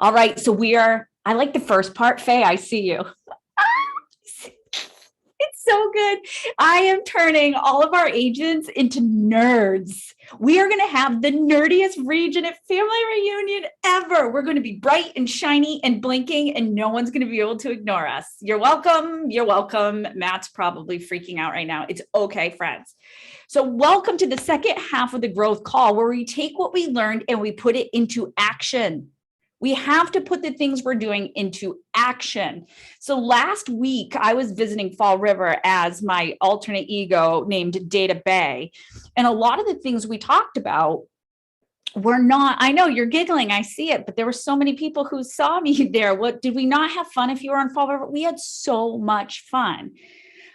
All right. So I like the first part. Faye, I see you. It's so good. I am turning all of our agents into nerds. We are going to have the nerdiest region at family reunion ever. We're going to be bright and shiny and blinking, and no one's going to be able to ignore us. You're welcome. You're welcome. Matt's probably freaking out right now. It's okay, friends. So welcome to the second half of the growth call, where we take what we learned and we put it into action. We have to put the things we're doing into action. So last week, I was visiting Fall River as my alternate ego named Data Bay. And a lot of the things we talked about were not, I know you're giggling, I see it, but there were so many people who saw me there. What, did we not have fun if you were on Fall River? We had so much fun.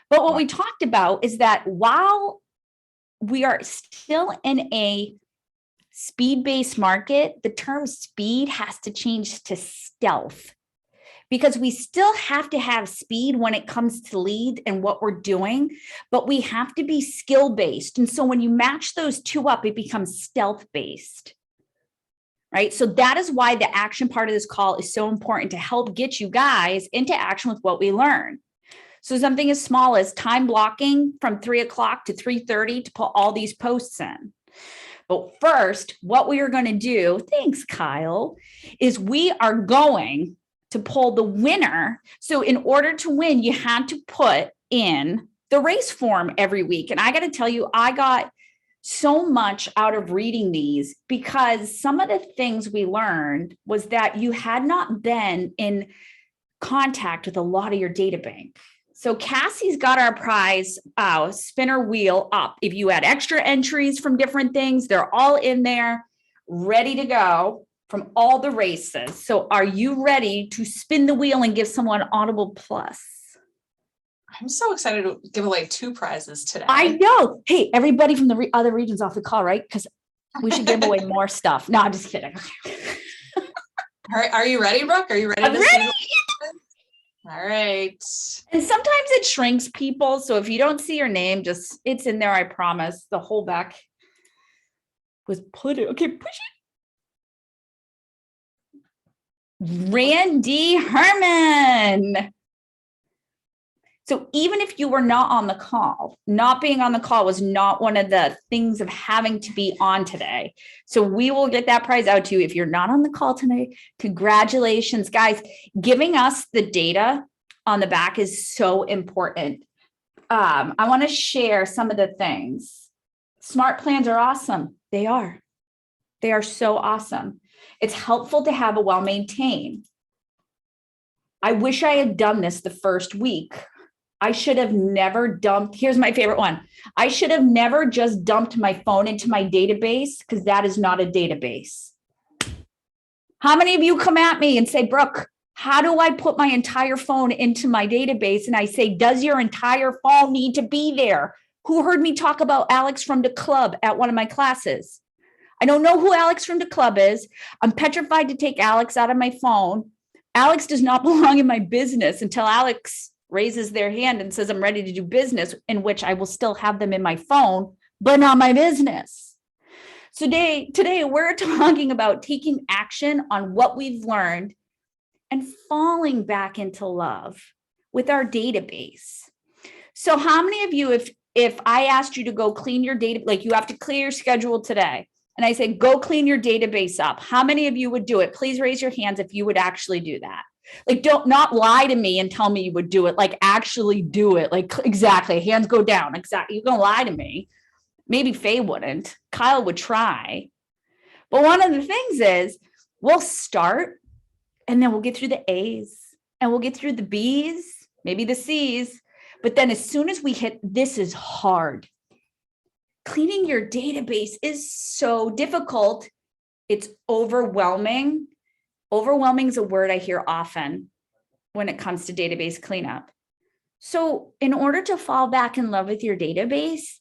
But what we talked about is that while we are still in a speed-based market, the term speed has to change to stealth, because we still have to have speed when it comes to lead and what we're doing, but we have to be skill-based. And so when you match those two up, it becomes stealth-based, right? So that is why the action part of this call is so important, to help get you guys into action with what we learn. So something as small as time blocking from 3 o'clock to 3:30 to put all these posts in. But first, what we are going to do, thanks, Kyle, is we are going to pull the winner. So in order to win, you had to put in the race form every week. And I got to tell you, I got so much out of reading these, because some of the things we learned was that you had not been in contact with a lot of your data bank. So Cassie's got our prize spinner wheel up. If you had extra entries from different things, they're all in there, ready to go from all the races. So are you ready to spin the wheel and give someone Audible Plus? I'm so excited to give away 2 prizes today. I know. Hey, everybody from the other regions off the call, right? Because we should give away more stuff. No, I'm just kidding. All right. Are you ready, Brooke? Are you ready? I'm ready. All right. And sometimes it shrinks people. So if you don't see your name, just, it's in there, I promise. The whole back was put it. Okay, push it. Randy Herman. So even if you were not on the call, not being on the call was not one of the things of having to be on today. So we will get that prize out to you. If you're not on the call today, congratulations, guys. Giving us the data on the back is so important. I want to share some of the things. Smart plans are awesome. They are. They are so awesome. It's helpful to have a well-maintained. I wish I had done this the first week. I should have never dumped. Here's my favorite one. I should have never just dumped my phone into my database, because that is not a database. How many of you come at me and say, Brooke, how do I put my entire phone into my database? And I say, does your entire phone need to be there? Who heard me talk about Alex from the club at one of my classes? I don't know who Alex from the club is. I'm petrified to take Alex out of my phone. Alex does not belong in my business until Alex raises their hand and says, I'm ready to do business, in which I will still have them in my phone, but not my business. So today we're talking about taking action on what we've learned and falling back into love with our database. So how many of you, if I asked you to go clean your data, like you have to clear your schedule today, and I say, go clean your database up, how many of you would do it? Please raise your hands if you would actually do that. Like, don't not lie to me and tell me you would do it. Like, actually do it. Like, exactly. Hands go down. Exactly. You're going to lie to me. Maybe Faye wouldn't. Kyle would try. But one of the things is we'll start, and then we'll get through the A's, and we'll get through the B's, maybe the C's. But then as soon as we hit, this is hard. Cleaning your database is so difficult. It's overwhelming. Overwhelming is a word I hear often when it comes to database cleanup. So in order to fall back in love with your database,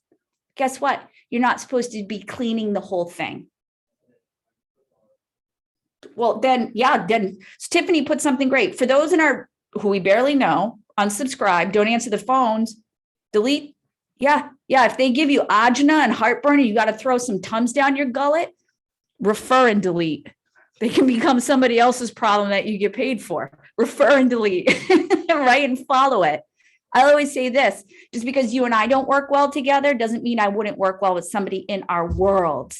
guess what? You're not supposed to be cleaning the whole thing. Well, then Tiffany put something great. For those who we barely know, unsubscribe, don't answer the phones, delete. Yeah. If they give you agina and heartburn and you got to throw some Tums down your gullet, refer and delete. They can become somebody else's problem that you get paid for. Refer and delete, right? And follow it. I always say this, just because you and I don't work well together doesn't mean I wouldn't work well with somebody in our world.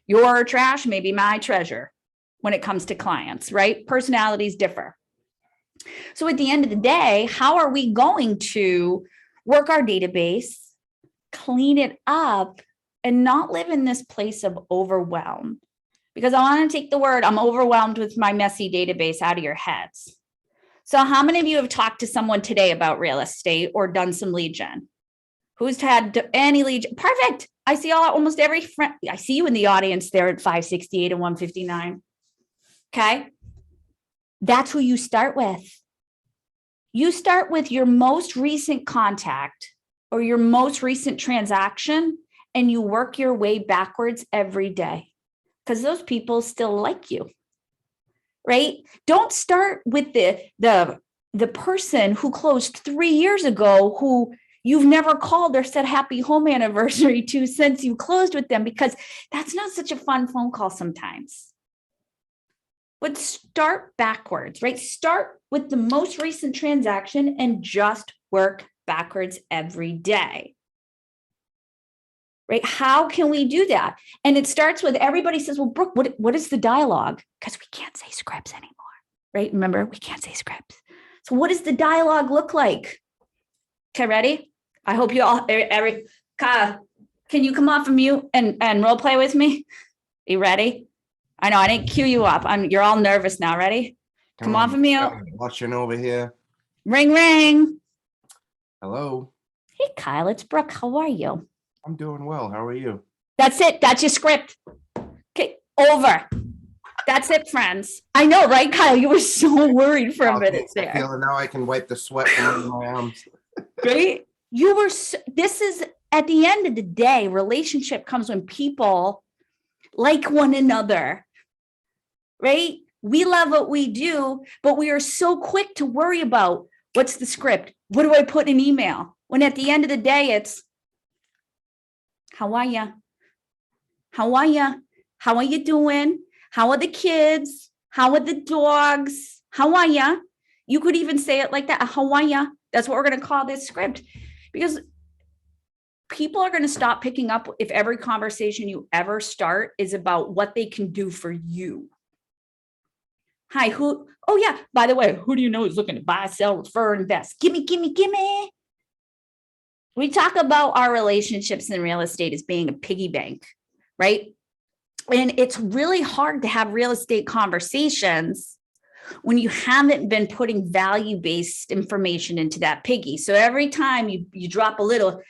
Your trash may be my treasure when it comes to clients, right? Personalities differ. So at the end of the day, how are we going to work our database, clean it up, and not live in this place of overwhelm? Because I want to take the word, I'm overwhelmed with my messy database out of your heads. So how many of you have talked to someone today about real estate or done some lead gen? Who's had any lead gen? Perfect. I see almost every friend. I see you in the audience there at 568 and 159. Okay. That's who you start with. You start with your most recent contact or your most recent transaction, and you work your way backwards every day because those people still like you. Right? Don't start with the person who closed 3 years ago, who you've never called or said happy home anniversary to since you closed with them, because that's not such a fun phone call sometimes. But start backwards, right? Start with the most recent transaction and just work backwards every day. Right? How can we do that? And it starts with everybody says, well, Brooke, what is the dialogue? Because we can't say scripts anymore, right? Remember, we can't say scripts. So what does the dialogue look like? Okay, ready? I hope you all, Kyle, can you come off of mute and role play with me? You ready? I know I didn't cue you up. You're all nervous now. Ready? Come off of mute. Watching over here. Ring, ring. Hello. Hey, Kyle, it's Brooke. How are you? I'm doing well. How are you? That's it. That's your script. Okay, over. That's it, friends. I know, right, Kyle? You were so worried for a minute there. Feeling now I can wipe the sweat from my arms. Right? You were. This is at the end of the day. Relationship comes when people like one another. Right? We love what we do, but we are so quick to worry about what's the script. What do I put in an email? When at the end of the day, it's how are ya? How are ya? How are you doing? How are the kids? How are the dogs? How are ya? You could even say it like that. How are ya? That's what we're going to call this script, because people are going to stop picking up if every conversation you ever start is about what they can do for you. Hi, who? Oh, yeah. By the way, who do you know is looking to buy, sell, refer, invest? Gimme, gimme, gimme. We talk about our relationships in real estate as being a piggy bank, right? And it's really hard to have real estate conversations when you haven't been putting value-based information into that piggy. So every time you drop a little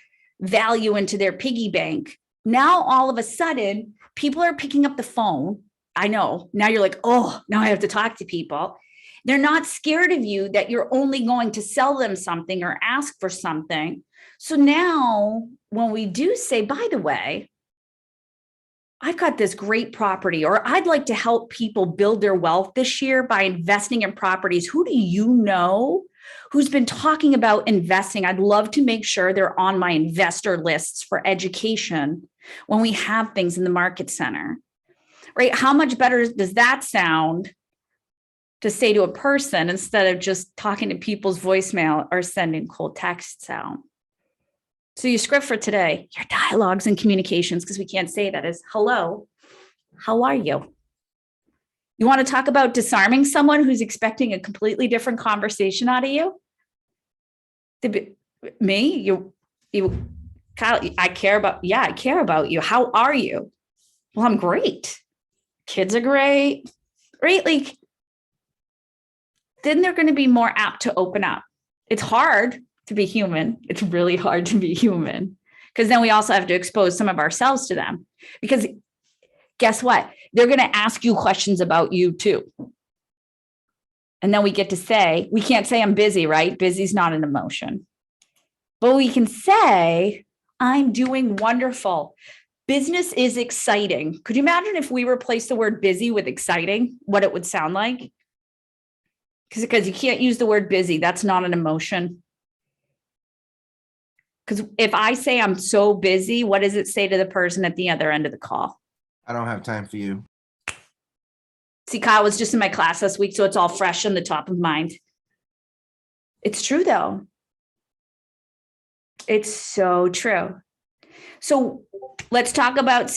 value into their piggy bank, now all of a sudden, people are picking up the phone. I know. Now you're like, oh, now I have to talk to people. They're not scared of you that you're only going to sell them something or ask for something. So now when we do say, by the way, I've got this great property, or I'd like to help people build their wealth this year by investing in properties. Who do you know who's been talking about investing? I'd love to make sure they're on my investor lists for education when we have things in the market center, right? How much better does that sound to say to a person instead of just talking to people's voicemail or sending cold texts out? So your script for today, your dialogues and communications, because we can't say that, is hello, how are you? You want to talk about disarming someone who's expecting a completely different conversation out of you? Me? You, Kyle, I care about you. How are you? Well, I'm great. Kids are great. Right? Like, then they're going to be more apt to open up. It's hard to be human. It's really hard to be human, because then we also have to expose some of ourselves to them, because guess what? They're going to ask you questions about you too. And then we get to say, we can't say I'm busy, right? Busy's not an emotion, but we can say, I'm doing wonderful. Business is exciting. Could you imagine if we replaced the word busy with exciting, what it would sound like? Because you can't use the word busy. That's not an emotion. Because if I say I'm so busy, what does it say to the person at the other end of the call? I don't have time for you. See, Kyle was just in my class this week, so it's all fresh on the top of mind. It's true, though. It's so true. So let's talk about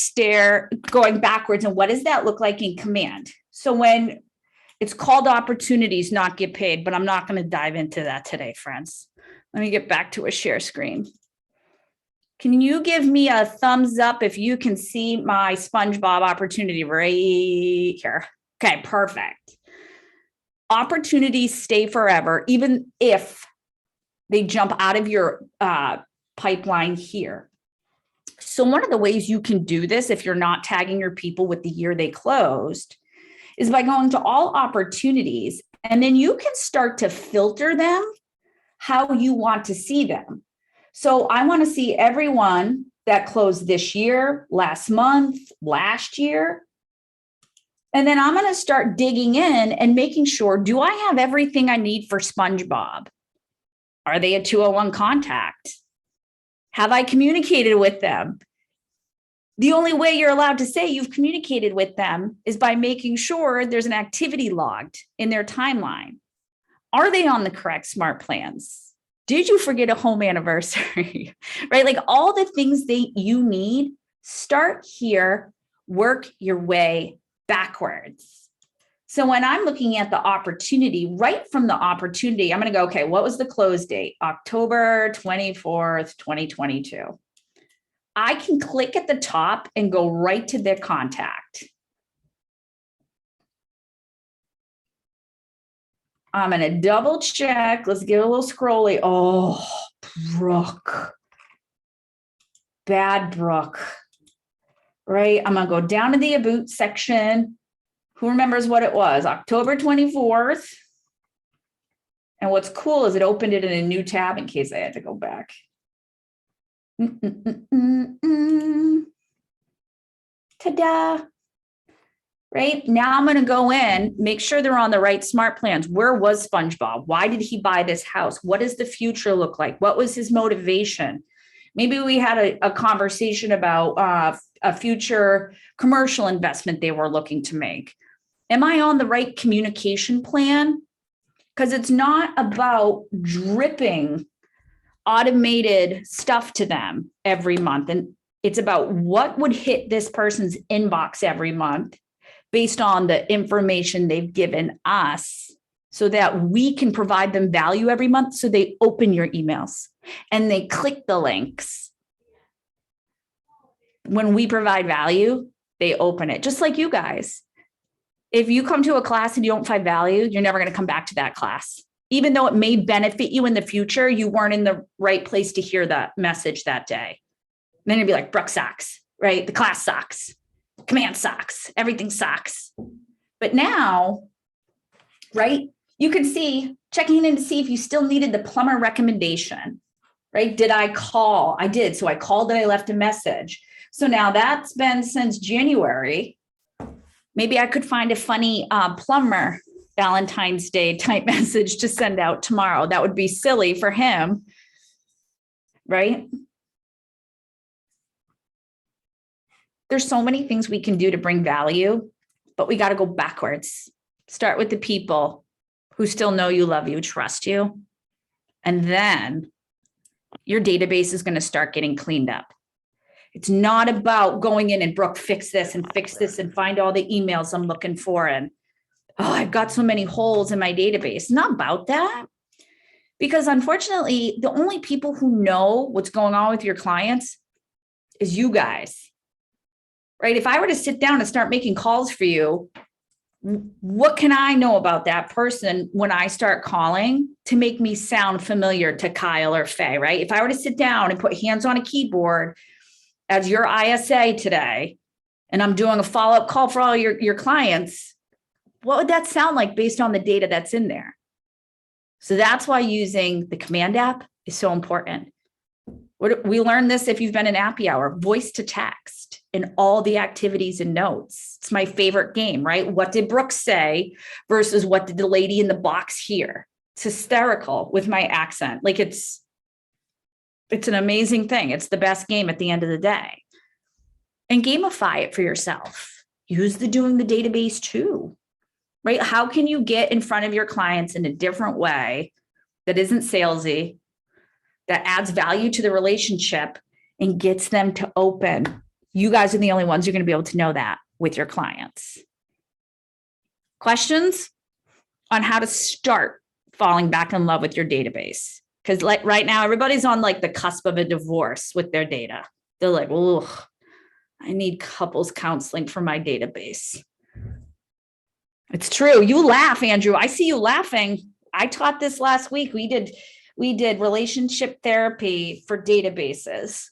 going backwards, and what does that look like in command? So when it's called opportunities not get paid, but I'm not going to dive into that today, friends. Let me get back to a share screen. Can you give me a thumbs up if you can see my SpongeBob opportunity right here? Okay, perfect. Opportunities stay forever, even if they jump out of your pipeline here. So one of the ways you can do this, if you're not tagging your people with the year they closed, is by going to all opportunities, and then you can start to filter them how you want to see them. So I want to see everyone that closed this year, last month, last year. And then I'm going to start digging in and making sure, do I have everything I need for SpongeBob? Are they a 201 contact? Have I communicated with them? The only way you're allowed to say you've communicated with them is by making sure there's an activity logged in their timeline. Are they on the correct smart plans? Did you forget a home anniversary? Right? Like all the things you need, start here, work your way backwards. So when I'm looking at the opportunity, right from the opportunity, I'm going to go, okay, what was the close date? October 24th, 2022. I can click at the top and go right to their contact. I'm going to double check. Let's get a little scrolly. Oh, Brooke. Bad Brooke. Right? I'm going to go down to the About section. Who remembers what it was? October 24th. And what's cool is it opened it in a new tab in case I had to go back. Ta-da. Right now, I'm going to go in, make sure they're on the right smart plans. Where was SpongeBob? Why did he buy this house? What does the future look like? What was his motivation? Maybe we had a conversation about a future commercial investment they were looking to make. Am I on the right communication plan? Because it's not about dripping automated stuff to them every month. And it's about what would hit this person's inbox every month based on the information they've given us so that we can provide them value every month. So they open your emails and they click the links. When we provide value, they open it, just like you guys. If you come to a class and you don't find value, you're never going to come back to that class. Even though it may benefit you in the future, you weren't in the right place to hear that message that day. And then you'd be like, Brooke sucks, right? The class sucks. Command sucks. Everything sucks. But now, right, you can see, checking in to see if you still needed the plumber recommendation, right? Did I call? I did. So I called and I left a message. So now that's been since January. Maybe I could find a funny plumber Valentine's Day type message to send out tomorrow. That would be silly for him, right? There's so many things we can do to bring value, but we got to go backwards. Start with the people who still know you, love you, trust you. And then your database is going to start getting cleaned up. It's not about going in and Brooke, fix this and find all the emails I'm looking for. And, oh, I've got so many holes in my database. It's not about that. Because unfortunately, the only people who know what's going on with your clients is you guys, right? If I were to sit down and start making calls for you, what can I know about that person when I start calling to make me sound familiar to Kyle or Faye, right? If I were to sit down and put hands on a keyboard as your ISA today, and I'm doing a follow-up call for all your clients, what would that sound like based on the data that's in there? So that's why using the command app is so important. We learned this if you've been in Appy Hour, voice to text in all the activities and notes. It's my favorite game, right? What did Brooke say versus what did the lady in the box hear? It's hysterical with my accent. Like it's an amazing thing. It's the best game at the end of the day. And gamify it for yourself. Use the doing the database too. right? How can you get in front of your clients in a different way that isn't salesy, that adds value to the relationship and gets them to open? You guys are the only ones who are going to be able to know that with your clients. Questions on how to start falling back in love with your database? Because like right now, everybody's on like the cusp of a divorce with their data. They're like, oh, I need couples counseling for my database. It's true. You laugh, Andrew. I see you laughing. I taught this last week. We did relationship therapy for databases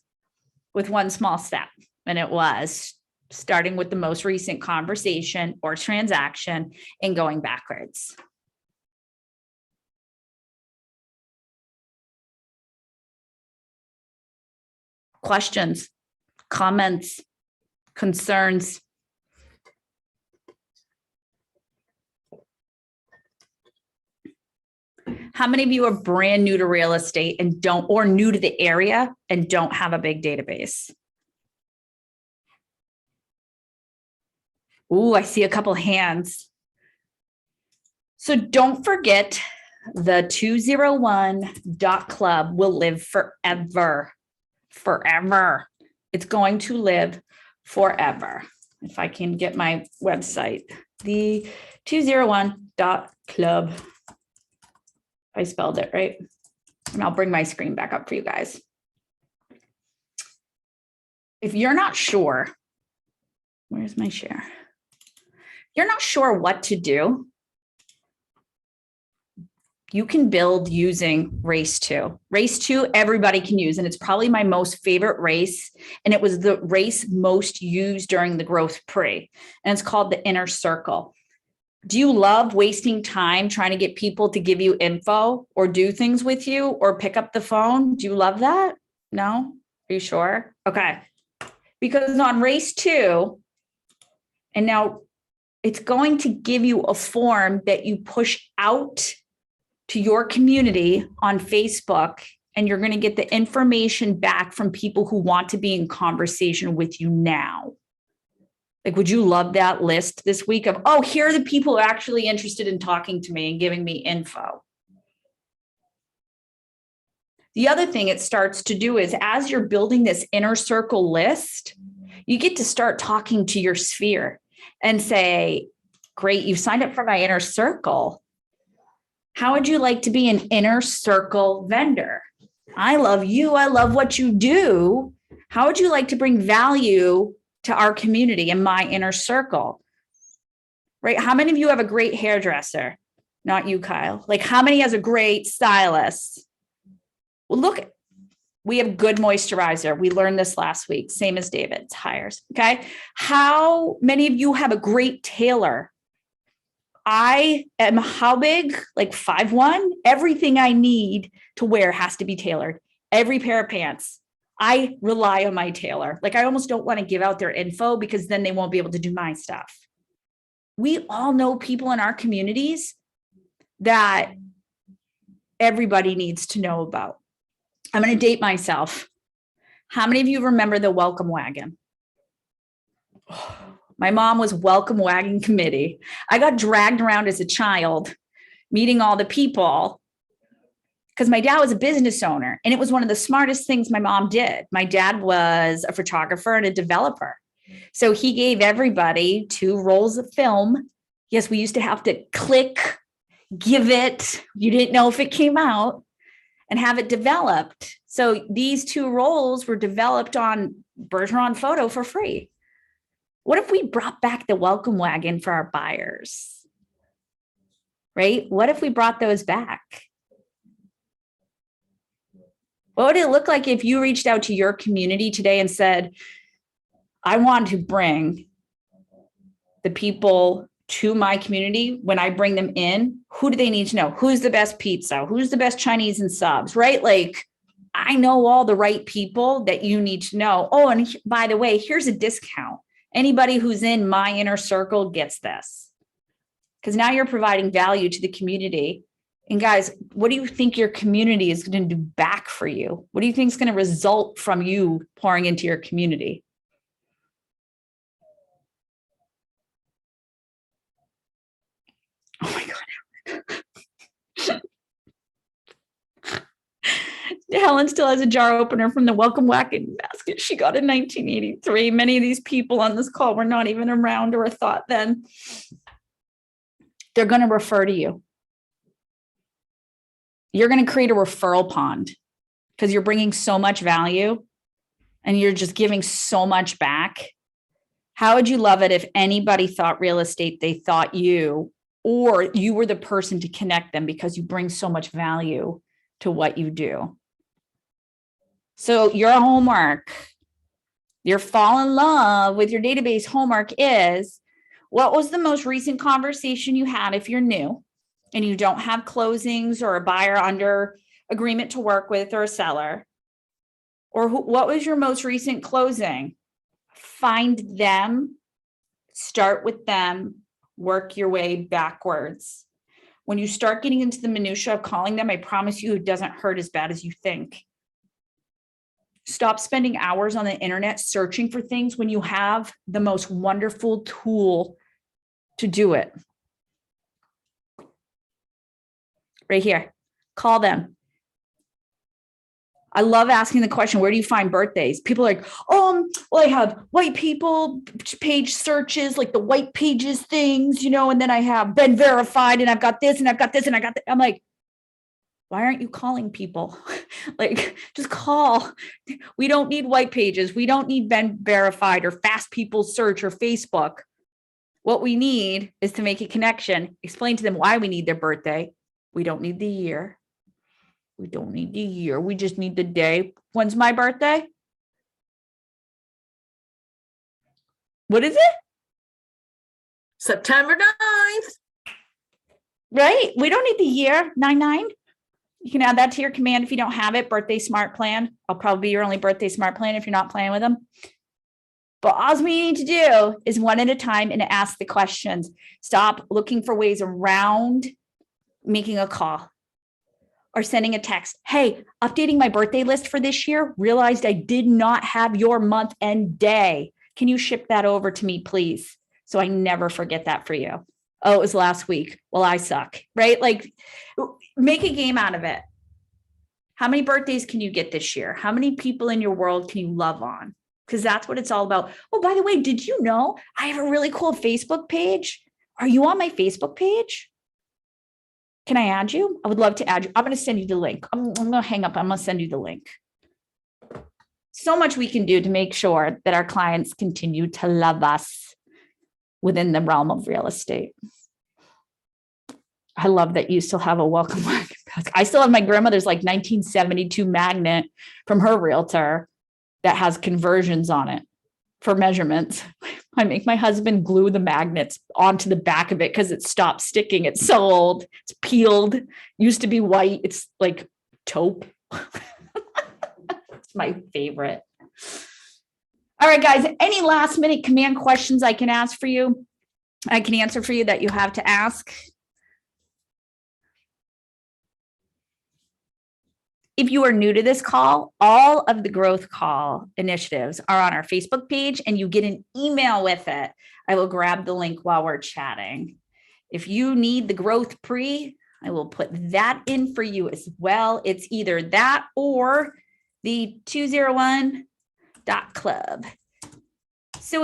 with one small step. And it was starting with the most recent conversation or transaction and going backwards. Questions, comments, concerns? How many of you are brand new to real estate and don't, or new to the area and don't have a big database? Ooh, I see a couple hands. So don't forget the 201.club will live forever. Forever. It's going to live forever. If I can get my website, the 201.club. I spelled it right. And I'll bring my screen back up for you guys. If you're not sure, where's my share? You're not sure what to do, you can build using Race 2. Race 2, everybody can use, and it's probably my most favorite race. And it was the race most used during the growth pre, and it's called the inner circle. Do you love wasting time trying to get people to give you info or do things with you or pick up the phone? Do you love that? No? Are you sure? Okay. Because on Race 2, and now it's going to give you a form that you push out to your community on Facebook, and you're going to get the information back from people who want to be in conversation with you now. Like, would you love that list this week of, oh, here are the people who are actually interested in talking to me and giving me info? The other thing it starts to do is, as you're building this inner circle list, you get to start talking to your sphere and say, great, you signed up for my inner circle. How would you like to be an inner circle vendor? I love you. I love what you do. How would you like to bring value to our community in my inner circle? Right? How many of you have a great hairdresser? Not you, Kyle. Like, how many has a great stylist? Well, look, we have good moisturizer. We learned this last week, same as David's hires. Okay. How many of you have a great tailor? I am how big? Like 5'1". Everything I need to wear has to be tailored. Every pair of pants. I rely on my tailor. Like, I almost don't want to give out their info because then they won't be able to do my stuff. We all know people in our communities that everybody needs to know about. I'm going to date myself. How many of you remember the welcome wagon? My mom was welcome wagon committee. I got dragged around as a child, meeting all the people, because my dad was a business owner, and it was one of the smartest things my mom did. My dad was a photographer and a developer. So he gave everybody 2 rolls of film. Yes, we used to have to click, give it. You didn't know if it came out, and have it developed. So these 2 rolls were developed on Bergeron Photo for free. What if we brought back the welcome wagon for our buyers? Right? What if we brought those back? What would it look like if you reached out to your community today and said, I want to bring the people to my community. When I bring them in, who do they need to know? Who's the best pizza? Who's the best Chinese and subs, right? Like, I know all the right people that you need to know. Oh, and by the way, here's a discount. Anybody who's in my inner circle gets this. Because now you're providing value to the community. And guys, what do you think your community is going to do back for you? What do you think is going to result from you pouring into your community? Helen still has a jar opener from the welcome whacking basket she got in 1983. Many of these people on this call were not even around or a thought then. They're going to refer to you. You're going to create a referral pond because you're bringing so much value and you're just giving so much back. How would you love it if anybody thought real estate, they thought you, or you were the person to connect them because you bring so much value to what you do? So your homework, your fall in love with your database homework is, what was the most recent conversation you had if you're new and you don't have closings or a buyer under agreement to work with or a seller? Or what was your most recent closing? Find them, start with them, work your way backwards. When you start getting into the minutia of calling them, I promise you it doesn't hurt as bad as you think. Stop spending hours on the internet searching for things when you have the most wonderful tool to do it. Right here, call them. I love asking the question, where do you find birthdays? People are like, well, I have white people page searches, like the white pages things, and then I have been verified and I've got this and I've got this and I got that. I'm like, why aren't you calling people? Like, just call. We don't need white pages. We don't need been verified or fast people search or Facebook. What we need is to make a connection, explain to them why we need their birthday. We don't need the year. We don't need the year. We just need the day. When's my birthday? What is it? September 9th. Right? We don't need the year, 9/9. You can add that to your command if you don't have it. Birthday smart plan. I'll probably be your only birthday smart plan if you're not playing with them. But all we need to do is one at a time and ask the questions. Stop looking for ways around making a call or sending a text. Hey, updating my birthday list for this year, realized I did not have your month and day. Can you ship that over to me, please? So I never forget that for you. Oh, it was last week. Well, I suck, right? Like, make a game out of it. How many birthdays can you get this year? How many people in your world can you love on? Because that's what it's all about. Oh, by the way, did you know I have a really cool Facebook page? Are you on my Facebook page? Can I add you? I would love to add you. I'm going to send you the link. I'm going to hang up. I'm going to send you the link. So much we can do to make sure that our clients continue to love us within the realm of real estate. I love that you still have a welcome wagon basket. I still have my grandmother's like 1972 magnet from her realtor that has conversions on it for measurements. I make my husband glue the magnets onto the back of it because it stopped sticking. It's so old. It's peeled. Used to be white. It's like taupe. It's my favorite. All right, guys, any last minute command questions I can ask for you? I can answer for you that you have to ask. If you are new to this call, all of the growth call initiatives are on our Facebook page and you get an email with it. I will grab the link while we're chatting. If you need the growth pre, I will put that in for you as well. It's either that or the 201.club. So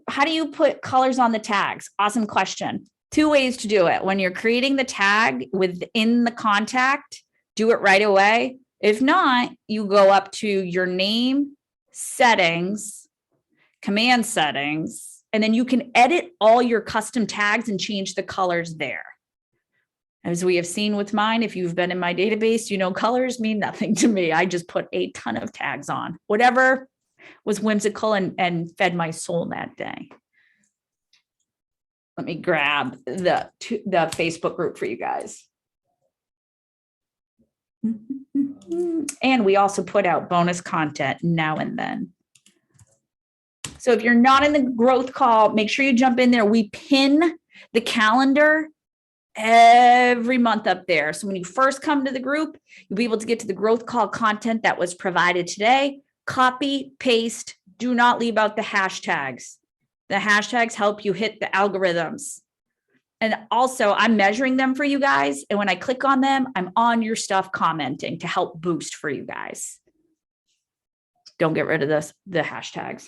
how do you put colors on the tags? Awesome question. 2 ways to do it. When you're creating the tag within the contact, do it right away. If not, you go up to your name, settings, command settings, and then you can edit all your custom tags and change the colors there. As we have seen with mine, if you've been in my database, colors mean nothing to me. I just put a ton of tags on, whatever was whimsical and fed my soul that day. Let me grab the Facebook group for you guys. And we also put out bonus content now and then. So if you're not in the growth call, make sure you jump in there. We pin the calendar every month up there. So when you first come to the group, you'll be able to get to the growth call content that was provided today. Copy, paste, do not leave out the hashtags. The hashtags help you hit the algorithms. And also I'm measuring them for you guys. And when I click on them, I'm on your stuff commenting to help boost for you guys. Don't get rid of the hashtags.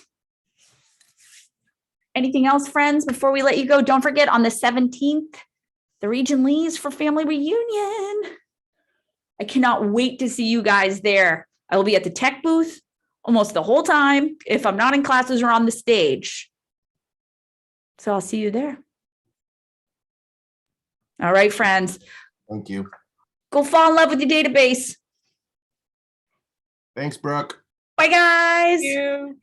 Anything else, friends, before we let you go? Don't forget on the 17th, the region leaves for family reunion. I cannot wait to see you guys there. I will be at the tech booth almost the whole time if I'm not in classes or on the stage. So I'll see you there. All right, friends. Thank you. Go fall in love with your database. Thanks, Brooke. Bye, guys. Thank you.